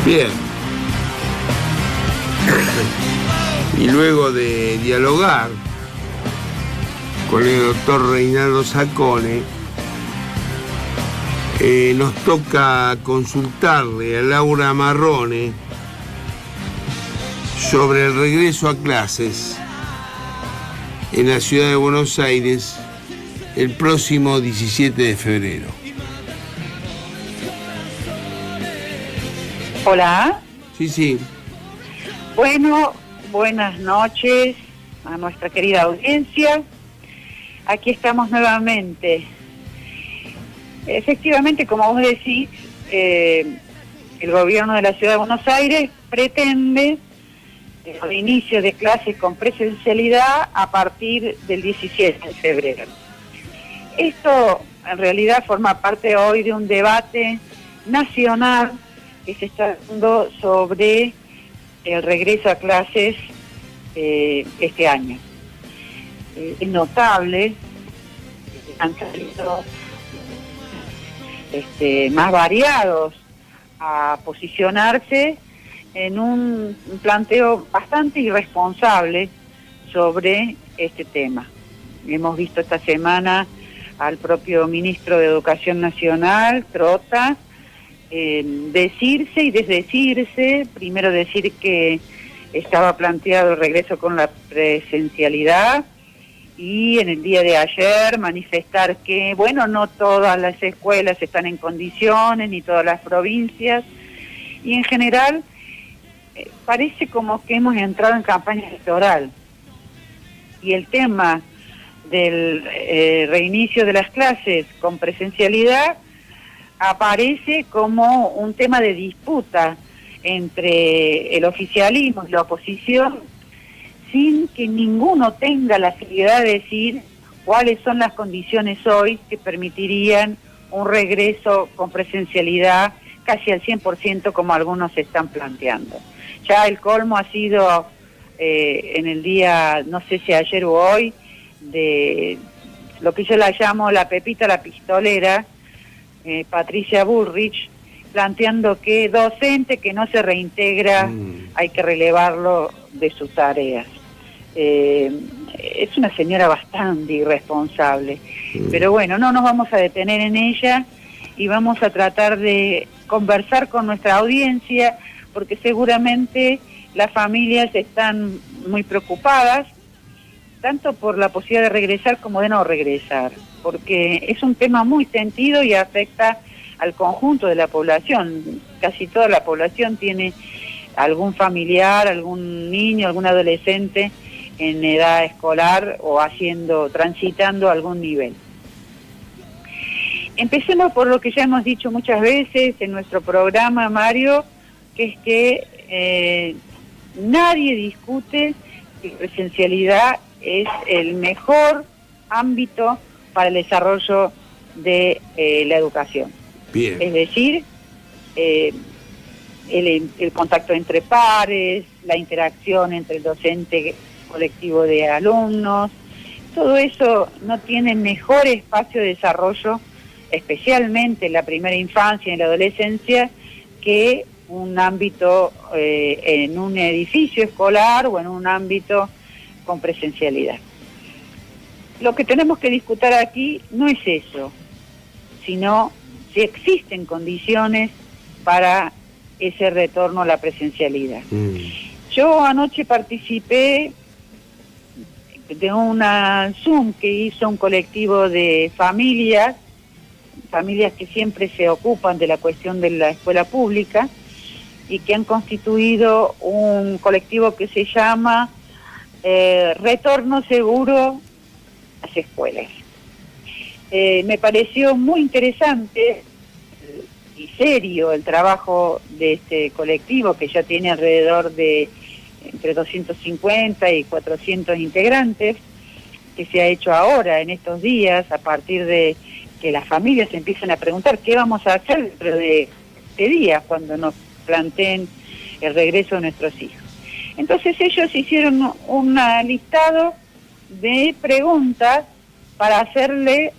Bien. Y luego de dialogar con el doctor Reinaldo Zaccone, nos toca consultarle a Laura Marrone sobre el regreso a clases en la ciudad de Buenos Aires el próximo 17 de febrero. Hola. Sí. Bueno, buenas noches a nuestra querida audiencia. Aquí estamos nuevamente. Efectivamente, como vos decís, el gobierno de la Ciudad de Buenos Aires pretende el inicio de clases con presencialidad a partir del 17 de febrero. Esto en realidad forma parte hoy de un debate nacional que se está dando sobre el regreso a clases este año. Es notable, han salido más variados a posicionarse en un planteo bastante irresponsable sobre este tema. Hemos visto esta semana al propio ministro de Educación Nacional, Trota, decirse y desdecirse, primero decir que estaba planteado el regreso con la presencialidad y en el día de ayer manifestar que, bueno, no todas las escuelas están en condiciones, ni todas las provincias, y en general parece como que hemos entrado en campaña electoral y el tema del reinicio de las clases con presencialidad aparece como un tema de disputa entre el oficialismo y la oposición, sin que ninguno tenga la seriedad de decir cuáles son las condiciones hoy que permitirían un regreso con presencialidad casi al 100% como algunos están planteando. Ya el colmo ha sido en el día, no sé si ayer o hoy, de lo que yo la llamo la Pepita la pistolera, Patricia Bullrich, planteando que docente que no se reintegra hay que relevarlo de sus tareas. Es una señora bastante irresponsable, pero bueno, no nos vamos a detener en ella y vamos a tratar de conversar con nuestra audiencia, porque seguramente las familias están muy preocupadas, tanto por la posibilidad de regresar como de no regresar, porque es un tema muy sentido y afecta al conjunto de la población. Casi toda la población tiene algún familiar, algún niño, algún adolescente en edad escolar o transitando algún nivel. Empecemos por lo que ya hemos dicho muchas veces en nuestro programa, Mario, que es que nadie discute que presencialidad es el mejor ámbito para el desarrollo de la educación. Bien. Es decir, el contacto entre pares, la interacción entre el docente colectivo de alumnos, todo eso no tiene mejor espacio de desarrollo, especialmente en la primera infancia y en la adolescencia, que un ámbito en un edificio escolar o en un ámbito con presencialidad. Lo que tenemos que discutir aquí no es eso, sino si existen condiciones para ese retorno a la presencialidad. Yo anoche participé de una Zoom que hizo un colectivo de familias que siempre se ocupan de la cuestión de la escuela pública y que han constituido un colectivo que se llama Retorno Seguro a las Escuelas. Me pareció muy interesante y serio el trabajo de este colectivo, que ya tiene alrededor de entre 250 y 400 integrantes, que se ha hecho ahora, en estos días, a partir de que las familias empiezan a preguntar qué vamos a hacer dentro de días cuando nos planteen el regreso de nuestros hijos. Entonces ellos hicieron un listado de preguntas para hacerle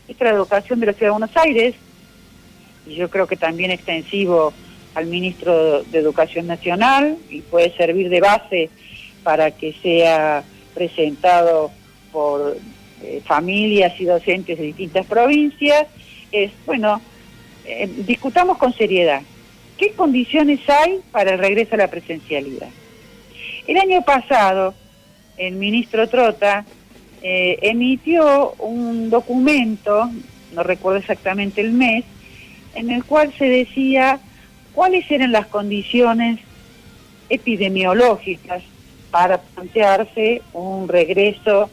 esta educación de la Ciudad de Buenos Aires, y yo creo que también extensivo al ministro de Educación Nacional y puede servir de base para que sea presentado por familias y docentes de distintas provincias. Es, bueno, discutamos con seriedad. ¿Qué condiciones hay para el regreso a la presencialidad? El año pasado, el ministro Trota emitió un documento, no recuerdo exactamente el mes, en el cual se decía cuáles eran las condiciones epidemiológicas para plantearse un regreso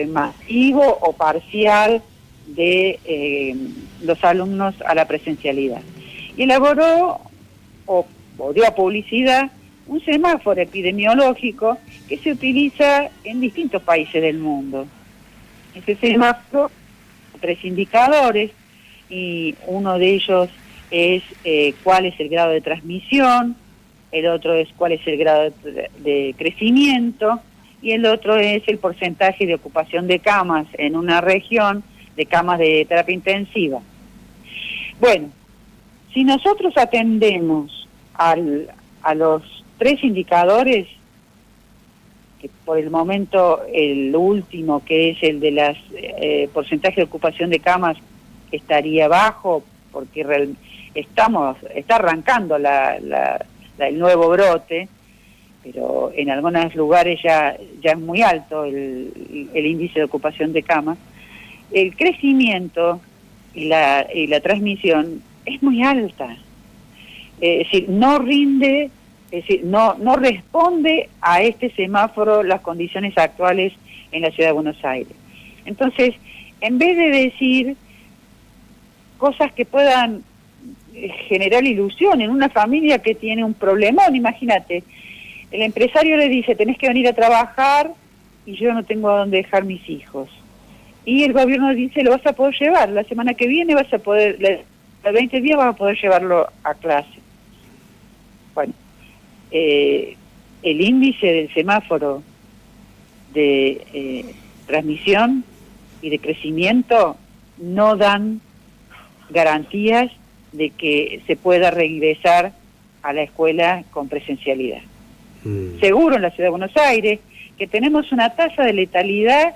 masivo o parcial de los alumnos a la presencialidad. Y elaboró o dio a publicidad un semáforo epidemiológico que se utiliza en distintos países del mundo. Ese semáforo, 3 indicadores, y uno de ellos es cuál es el grado de transmisión, el otro es cuál es el grado de crecimiento, y el otro es el porcentaje de ocupación de camas en una región, de camas de terapia intensiva. Bueno, si nosotros atendemos a los 3 indicadores, que por el momento el último, que es el de las porcentaje de ocupación de camas, estaría bajo, porque está arrancando el nuevo brote, pero en algunos lugares ya es muy alto el índice de ocupación de camas. El crecimiento y la transmisión es muy alta. Es decir, no rinde, es decir, no responde a este semáforo las condiciones actuales en la ciudad de Buenos Aires. Entonces, en vez de decir cosas que puedan generar ilusión en una familia que tiene un problemón, imagínate, el empresario le dice, tenés que venir a trabajar y yo no tengo a dónde dejar mis hijos. Y el gobierno dice, lo vas a poder llevar, la semana que viene vas a poder, a 20 días vas a poder llevarlo a clase. Bueno, el índice del semáforo de transmisión y de crecimiento no dan garantías de que se pueda regresar a la escuela con presencialidad. Seguro en la ciudad de Buenos Aires, que tenemos una tasa de letalidad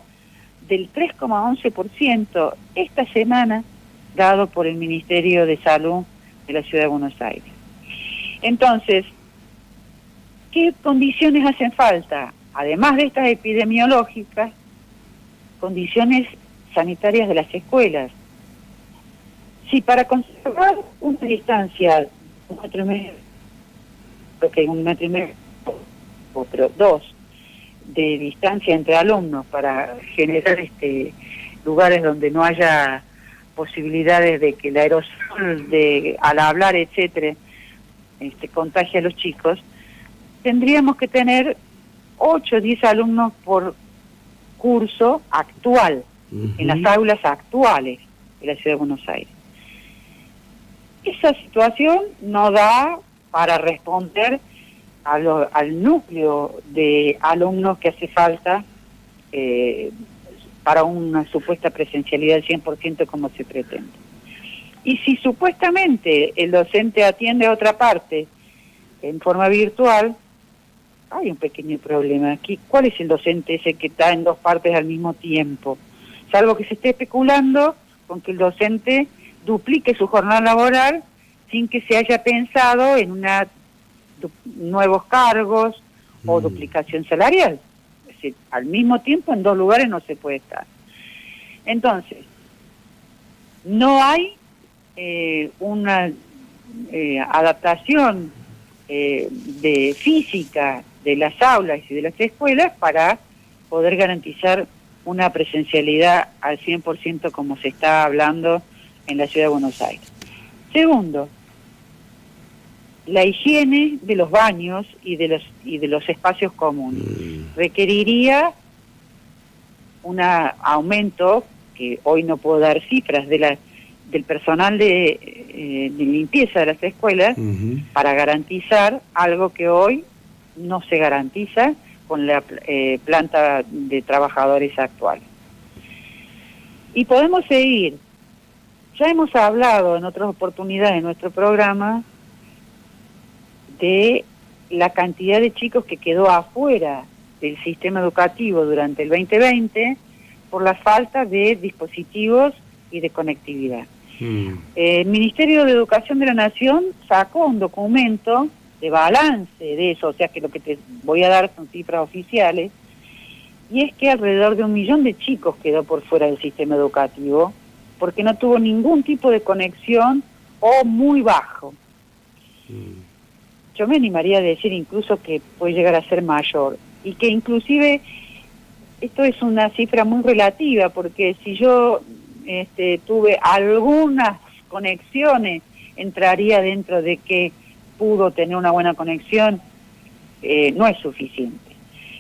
del 3,11% esta semana, dado por el Ministerio de Salud de la ciudad de Buenos Aires. Entonces, ¿qué condiciones hacen falta? Además de estas epidemiológicas, condiciones sanitarias de las escuelas. Si para conservar una distancia, 1,5 metros, porque 1,5 metros, pero 2 de distancia entre alumnos para generar lugares donde no haya posibilidades de que el aerosol al hablar, etcétera, contagie a los chicos, tendríamos que tener 8 o 10 alumnos por curso actual, en las aulas actuales de la ciudad de Buenos Aires. Esa situación no da para responder al núcleo de alumnos que hace falta para una supuesta presencialidad del 100% como se pretende. Y si supuestamente el docente atiende a otra parte en forma virtual, hay un pequeño problema aquí. ¿Cuál es el docente ese que está en 2 partes al mismo tiempo? Salvo que se esté especulando con que el docente duplique su jornada laboral sin que se haya pensado en nuevos cargos o duplicación salarial. Es decir, al mismo tiempo en 2 lugares no se puede estar. Entonces, no hay una adaptación de física de las aulas y de las escuelas para poder garantizar una presencialidad al 100% como se está hablando en la ciudad de Buenos Aires. Segundo, la higiene de los baños y de los espacios comunes requeriría un aumento, que hoy no puedo dar cifras, del personal de limpieza de las escuelas para garantizar algo que hoy no se garantiza con la planta de trabajadores actual. Y podemos seguir. Ya hemos hablado en otras oportunidades en nuestro programa de la cantidad de chicos que quedó afuera del sistema educativo durante el 2020 por la falta de dispositivos y de conectividad. El Ministerio de Educación de la Nación sacó un documento de balance de eso, o sea que lo que te voy a dar son cifras oficiales, y es que alrededor de 1 millón de chicos quedó por fuera del sistema educativo porque no tuvo ningún tipo de conexión o muy bajo. Yo me animaría a decir incluso que puede llegar a ser mayor, y que inclusive esto es una cifra muy relativa, porque si yo tuve algunas conexiones, entraría dentro de que pudo tener una buena conexión, no es suficiente.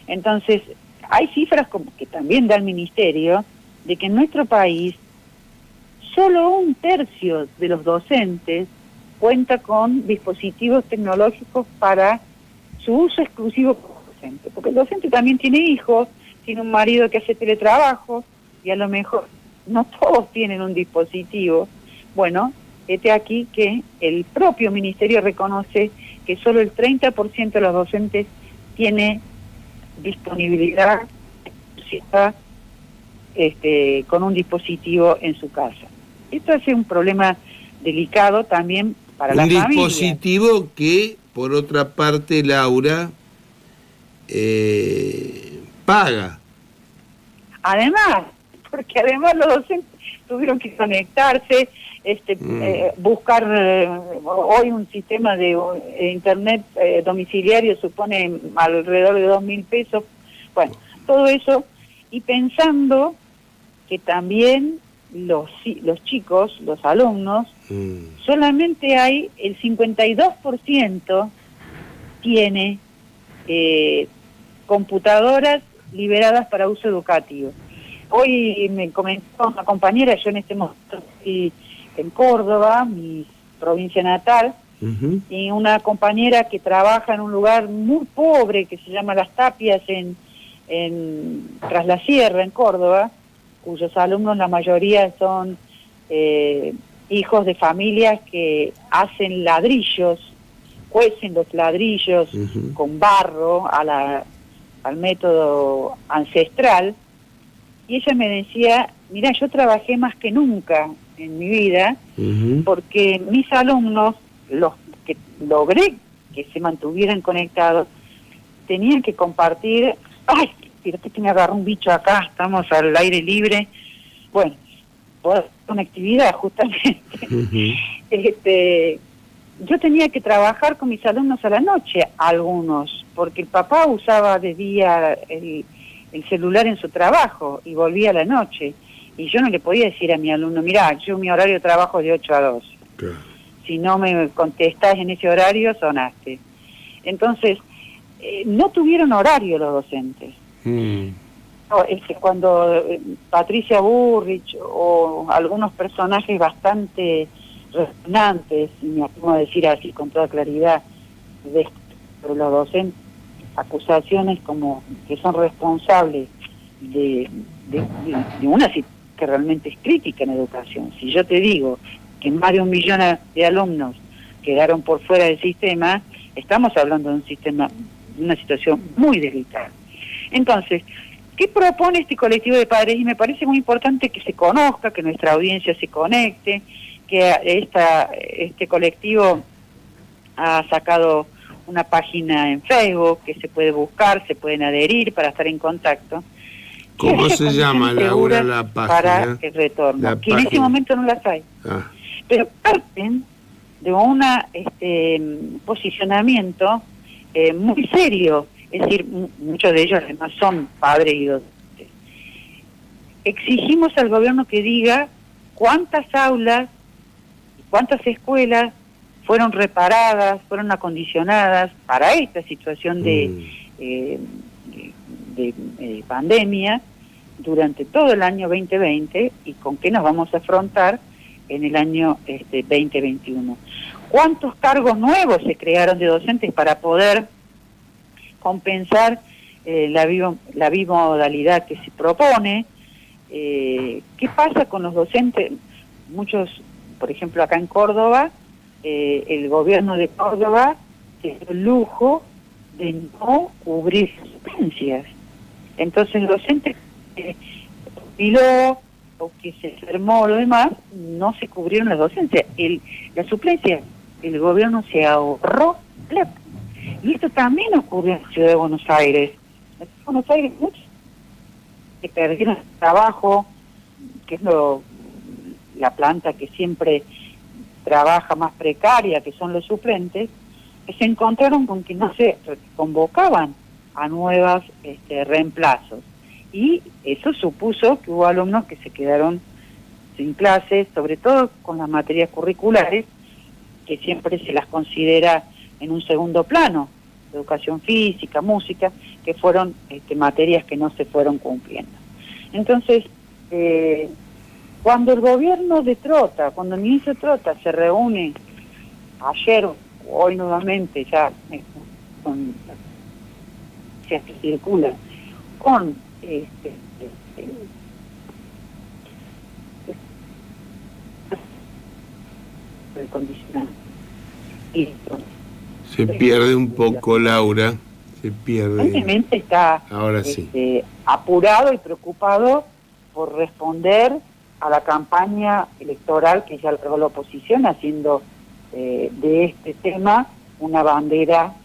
Entonces, hay cifras como que también da el Ministerio, de que en nuestro país solo 1/3 de los docentes cuenta con dispositivos tecnológicos para su uso exclusivo como docente, porque el docente también tiene hijos, tiene un marido que hace teletrabajo, y a lo mejor no todos tienen un dispositivo. Bueno, aquí que el propio Ministerio reconoce que solo el 30% de los docentes tiene disponibilidad con un dispositivo en su casa. Esto hace un problema delicado también para la familia. Un dispositivo que, por otra parte, Laura, paga. Además, porque además los docentes tuvieron que conectarse, buscar hoy un sistema de internet domiciliario supone alrededor de 2.000 pesos. Bueno, todo eso, y pensando que también los chicos, los alumnos, solamente hay el 52% tiene computadoras liberadas para uso educativo. Hoy me comentó una compañera, yo en este momento estoy en Córdoba, mi provincia natal, y una compañera que trabaja en un lugar muy pobre que se llama Las Tapias Tras la Sierra, en Córdoba, cuyos alumnos la mayoría son hijos de familias que hacen ladrillos, cuecen los ladrillos con barro al método ancestral. Y ella me decía, mira, yo trabajé más que nunca en mi vida, porque mis alumnos, los que logré que se mantuvieran conectados, tenían que compartir. ¡Ay! Fíjate que me agarró un bicho acá, estamos al aire libre. Bueno, por conectividad justamente. Yo tenía que trabajar con mis alumnos a la noche, algunos, porque el papá usaba de día el celular en su trabajo y volvía a la noche. Y yo no le podía decir a mi alumno, mirá, yo mi horario de trabajo es de 8 a 2. Claro. Si no me contestás en ese horario, sonaste. Entonces, no tuvieron horario los docentes. Cuando Patricia Burrich o algunos personajes bastante resonantes, y me atrevo a decir así con toda claridad, de los docentes, acusaciones como que son responsables de una situación que realmente es crítica en educación. Si yo te digo que más de 1 millón de alumnos quedaron por fuera del sistema, estamos hablando de un sistema, de una situación muy delicada. Entonces, ¿qué propone este colectivo de padres? Y me parece muy importante que se conozca, que nuestra audiencia se conecte, que este colectivo ha sacado una página en Facebook que se puede buscar, se pueden adherir para estar en contacto. ¿Cómo se llama, Laura, la página? Para el retorno, que en ese momento no las hay. Pero parten de un posicionamiento muy serio, es decir, muchos de ellos además son padres y docentes. Exigimos al gobierno que diga cuántas aulas, cuántas escuelas fueron reparadas, fueron acondicionadas para esta situación de pandemia durante todo el año 2020 y con qué nos vamos a afrontar en el año 2021. ¿Cuántos cargos nuevos se crearon de docentes para poder compensar la bimodalidad que se propone? ¿Qué pasa con los docentes? Muchos, por ejemplo, acá en Córdoba, el gobierno de Córdoba se dio el lujo de no cubrir suplencias. Entonces el docente que jubiló o que se enfermó o lo demás, no se cubrieron las docencias. La suplencia, el gobierno se ahorró plata. Y esto también ocurrió en la ciudad de Buenos Aires. En Buenos Aires muchos que perdieron el trabajo, que es la planta que siempre trabaja más precaria, que son los suplentes, que se encontraron con que no se convocaban a nuevas reemplazos. Y eso supuso que hubo alumnos que se quedaron sin clases, sobre todo con las materias curriculares, que siempre se las considera en un segundo plano, educación física, música, que fueron materias que no se fueron cumpliendo. Entonces, cuando el gobierno de Trota, cuando el ministro Trota se reúne ayer o hoy nuevamente, ya se circula con el condicional y se pierde un poco, Laura, se pierde. evidentemente está ahora sí, apurado y preocupado por responder a la campaña electoral que ya largó la oposición, haciendo de este tema una bandera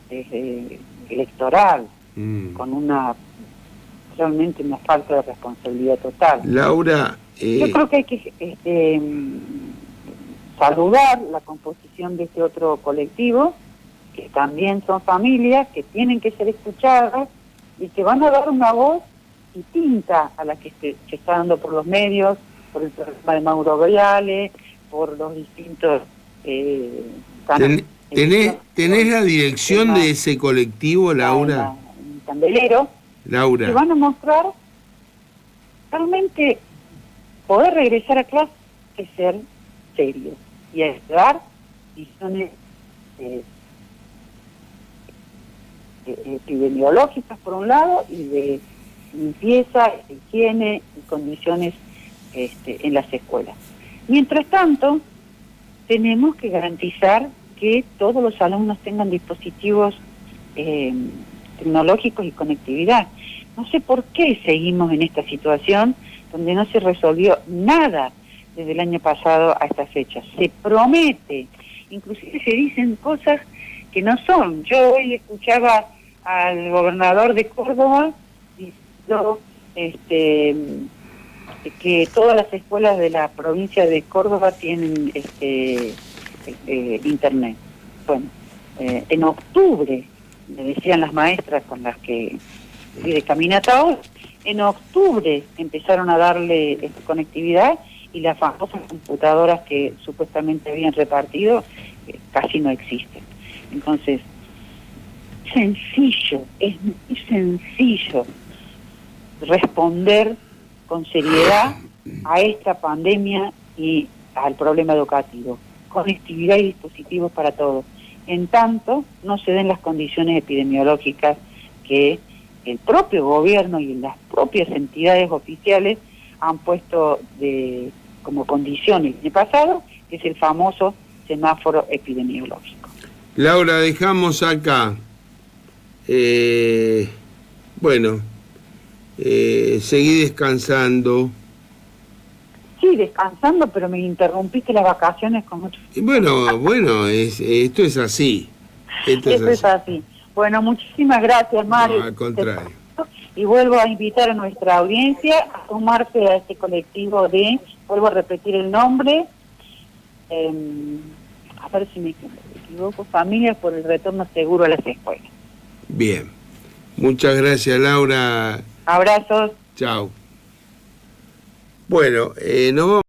electoral, con realmente una falta de responsabilidad total. Laura, yo creo que hay que saludar la composición de este otro colectivo, que también son familias que tienen que ser escuchadas y que van a dar una voz distinta a la que se está dando por los medios, por el programa de Mauro Viale, por los distintos canales. ¿Tenés la dirección de ese colectivo, Laura? En Candelero. Laura. Que van a mostrar realmente poder regresar a clase es ser serio y a dar visiones epidemiológicas por un lado y de limpieza, higiene y condiciones en las escuelas. Mientras tanto, tenemos que garantizar que todos los alumnos tengan dispositivos tecnológicos y conectividad. No sé por qué seguimos en esta situación donde no se resolvió nada desde el año pasado a esta fecha. Se promete, inclusive se dicen cosas que no son. Yo hoy escuchaba al gobernador de Córdoba diciendo que todas las escuelas de la provincia de Córdoba tienen internet. Bueno, en octubre, me decían las maestras con las que fui de caminata hoy, en octubre empezaron a darle conectividad y las famosas computadoras que supuestamente habían repartido casi no existen. Entonces, es muy sencillo responder con seriedad a esta pandemia y al problema educativo. Conectividad y dispositivos para todos. En tanto, no se den las condiciones epidemiológicas que el propio gobierno y las propias entidades oficiales han puesto como condición el año pasado, que es el famoso semáforo epidemiológico. Laura, dejamos acá. Seguí descansando. Sí, descansando, pero me interrumpiste las vacaciones con mucho... Bueno, esto es así. Esto es así. Bueno, muchísimas gracias, Mario. No, al contrario. Y vuelvo a invitar a nuestra audiencia a sumarse a este colectivo vuelvo a repetir el nombre, a ver si me equivoco, Familias por el Retorno Seguro a las Escuelas. Bien. Muchas gracias, Laura. Abrazos. Chao. Bueno, nos vamos.